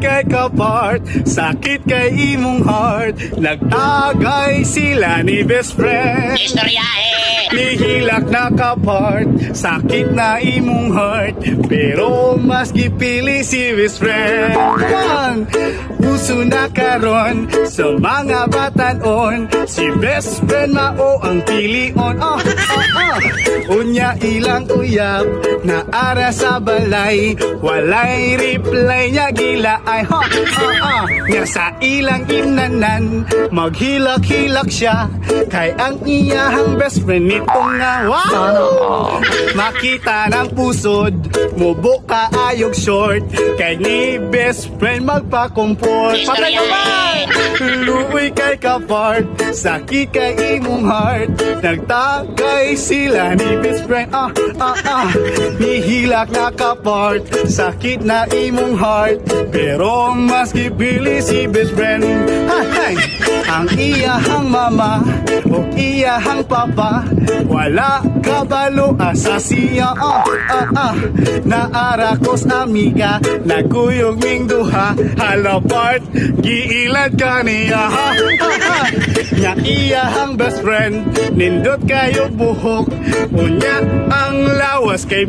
kay kapart, sakit kay imong heart. Nagtagay sila ni best friend. Istoryahe! Nihilak na kapart, sakit na imong heart, pero mas gipili si best friend. Puso na karon sa mga batanon, si best friend mao ang pilion. Unya ilang uyab na ara sa balay, walay reply niya gila ay nya sa ilang inanan, maghilak-hilak siya kay ang iyahang best friend nitong nga makita ng pusod, mubo ka ayog short, kay ni best friend magpakumport. Patay ka ba? Luoy kay kapart, sakit kay imong heart, nagtagay sila ni best friend. Nihilak na kapart, sakit na imong heart, pero mas gipili si best friend. Ang iyahang mama o iyahang papa, wala kabalo sa siya. Naarakos amiga, nagkuyog ming duha, halapart, giilad ka niya. Nya iyahang best friend, nindot kayo buhok, unya ang lawas kay